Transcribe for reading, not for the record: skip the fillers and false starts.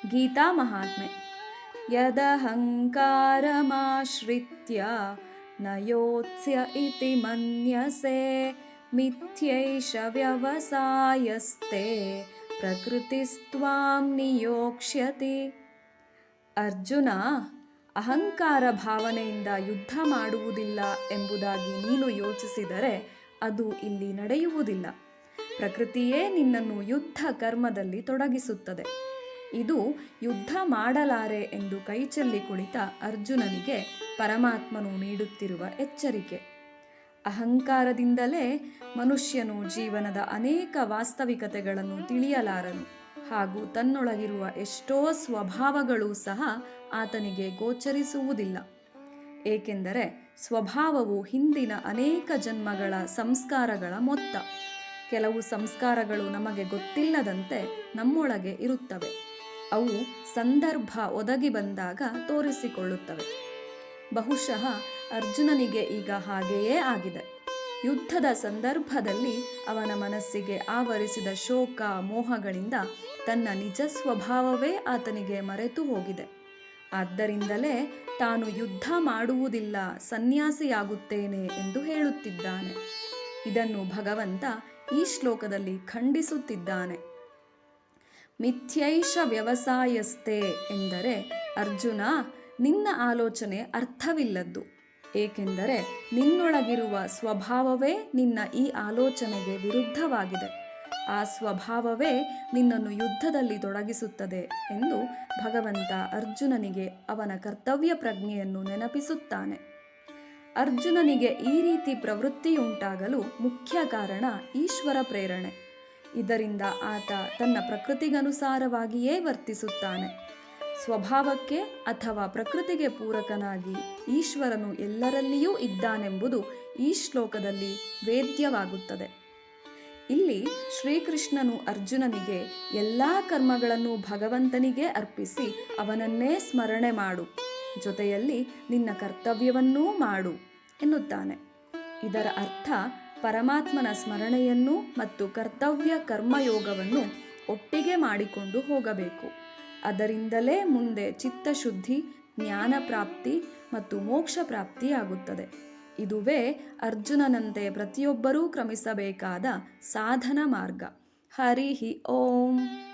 ಗೀತಾ ಮಹಾತ್ಮೆ. ಯದಹಂಕಾರಮಾಶ್ರಿತ್ಯ ನ ಯೋತ್ಸ್ಯ ಇತಿ ಮನ್ಯಸೆ ಮಿಥ್ಯೈಷ ವ್ಯವಸಾಯಸ್ತೆ ಪ್ರಕೃತಿಸ್ತ್ವಾಂ ನಿಯೋಕ್ಷ್ಯತಿ. ಅರ್ಜುನ, ಅಹಂಕಾರ ಭಾವನೆಯಿಂದ ಯುದ್ಧ ಮಾಡುವುದಿಲ್ಲ ಎಂಬುದಾಗಿ ನೀನು ಯೋಚಿಸಿದರೆ ಅದು ಇಲ್ಲಿ ನಡೆಯುವುದಿಲ್ಲ. ಪ್ರಕೃತಿಯೇ ನಿನ್ನನ್ನು ಯುದ್ಧ ಕರ್ಮದಲ್ಲಿ ತೊಡಗಿಸುತ್ತದೆ. ಇದು ಯುದ್ಧ ಮಾಡಲಾರೆ ಎಂದು ಕೈಚೆಲ್ಲಿ ಕುಳಿತ ಅರ್ಜುನನಿಗೆ ಪರಮಾತ್ಮನು ನೀಡುತ್ತಿರುವ ಎಚ್ಚರಿಕೆ. ಅಹಂಕಾರದಿಂದಲೇ ಮನುಷ್ಯನು ಜೀವನದ ಅನೇಕ ವಾಸ್ತವಿಕತೆಗಳನ್ನು ತಿಳಿಯಲಾರನು ಹಾಗೂ ತನ್ನೊಳಗಿರುವ ಎಷ್ಟೋ ಸ್ವಭಾವಗಳೂ ಸಹ ಆತನಿಗೆ ಗೋಚರಿಸುವುದಿಲ್ಲ. ಏಕೆಂದರೆ ಸ್ವಭಾವವು ಹಿಂದಿನ ಅನೇಕ ಜನ್ಮಗಳ ಸಂಸ್ಕಾರಗಳ ಮೊತ್ತ. ಕೆಲವು ಸಂಸ್ಕಾರಗಳು ನಮಗೆ ಗೊತ್ತಿಲ್ಲದಂತೆ ನಮ್ಮೊಳಗೆ ಇರುತ್ತವೆ. ಅವು ಸಂದರ್ಭ ಒದಗಿ ಬಂದಾಗ ತೋರಿಸಿಕೊಳ್ಳುತ್ತವೆ. ಬಹುಶಃ ಅರ್ಜುನನಿಗೆ ಈಗ ಹಾಗೆಯೇ ಆಗಿದೆ. ಯುದ್ಧದ ಸಂದರ್ಭದಲ್ಲಿ ಅವನ ಮನಸ್ಸಿಗೆ ಆವರಿಸಿದ ಶೋಕ ಮೋಹಗಳಿಂದ ತನ್ನ ನಿಜ ಸ್ವಭಾವವೇ ಆತನಿಗೆ ಮರೆತು ಹೋಗಿದೆ. ಆದ್ದರಿಂದಲೇ ತಾನು ಯುದ್ಧ ಮಾಡುವುದಿಲ್ಲ, ಸನ್ಯಾಸಿಯಾಗುತ್ತೇನೆ ಎಂದು ಹೇಳುತ್ತಿದ್ದಾನೆ. ಇದನ್ನು ಭಗವಂತ ಈ ಶ್ಲೋಕದಲ್ಲಿ ಖಂಡಿಸುತ್ತಿದ್ದಾನೆ. ಮಿಥ್ಯೈಷ ವ್ಯವಸಾಯಸ್ತೆ ಎಂದರೆ, ಅರ್ಜುನ, ನಿನ್ನ ಆಲೋಚನೆ ಅರ್ಥವಿಲ್ಲದ್ದು. ಏಕೆಂದರೆ ನಿನ್ನೊಳಗಿರುವ ಸ್ವಭಾವವೇ ನಿನ್ನ ಈ ಆಲೋಚನೆಗೆ ವಿರುದ್ಧವಾಗಿದೆ. ಆ ಸ್ವಭಾವವೇ ನಿನ್ನನ್ನು ಯುದ್ಧದಲ್ಲಿ ತೊಡಗಿಸುತ್ತದೆ ಎಂದು ಭಗವಂತ ಅರ್ಜುನನಿಗೆ ಅವನ ಕರ್ತವ್ಯ ಪ್ರಜ್ಞೆಯನ್ನು ನೆನಪಿಸುತ್ತಾನೆ. ಅರ್ಜುನನಿಗೆ ಈ ರೀತಿ ಪ್ರವೃತ್ತಿಯುಂಟಾಗಲು ಮುಖ್ಯ ಕಾರಣ ಈಶ್ವರ ಪ್ರೇರಣೆ. ಇದರಿಂದ ಆತ ತನ್ನ ಪ್ರಕೃತಿಗನುಸಾರವಾಗಿಯೇ ವರ್ತಿಸುತ್ತಾನೆ. ಸ್ವಭಾವಕ್ಕೆ ಅಥವಾ ಪ್ರಕೃತಿಗೆ ಪೂರಕನಾಗಿ ಈಶ್ವರನು ಎಲ್ಲರಲ್ಲಿಯೂ ಇದ್ದಾನೆಂಬುದು ಈ ಶ್ಲೋಕದಲ್ಲಿ ವೇದ್ಯವಾಗುತ್ತದೆ. ಇಲ್ಲಿ ಶ್ರೀಕೃಷ್ಣನು ಅರ್ಜುನನಿಗೆ ಎಲ್ಲ ಕರ್ಮಗಳನ್ನು ಭಗವಂತನಿಗೆ ಅರ್ಪಿಸಿ ಅವನನ್ನೇ ಸ್ಮರಣೆ ಮಾಡು, ಜೊತೆಯಲ್ಲಿ ನಿನ್ನ ಕರ್ತವ್ಯವನ್ನೂ ಮಾಡು ಎನ್ನುತ್ತಾನೆ. ಇದರ ಅರ್ಥ ಪರಮಾತ್ಮನ ಸ್ಮರಣೆಯನ್ನು ಮತ್ತು ಕರ್ತವ್ಯ ಕರ್ಮಯೋಗವನ್ನು ಒಟ್ಟಿಗೆ ಮಾಡಿಕೊಂಡು ಹೋಗಬೇಕು. ಅದರಿಂದಲೇ ಮುಂದೆ ಚಿತ್ತಶುದ್ಧಿ, ಜ್ಞಾನ ಪ್ರಾಪ್ತಿ ಮತ್ತು ಮೋಕ್ಷ ಪ್ರಾಪ್ತಿಯಾಗುತ್ತದೆ. ಇದುವೇ ಅರ್ಜುನನಂತೆ ಪ್ರತಿಯೊಬ್ಬರೂ ಕ್ರಮಿಸಬೇಕಾದ ಸಾಧನ ಮಾರ್ಗ. ಹರಿ ಓಂ.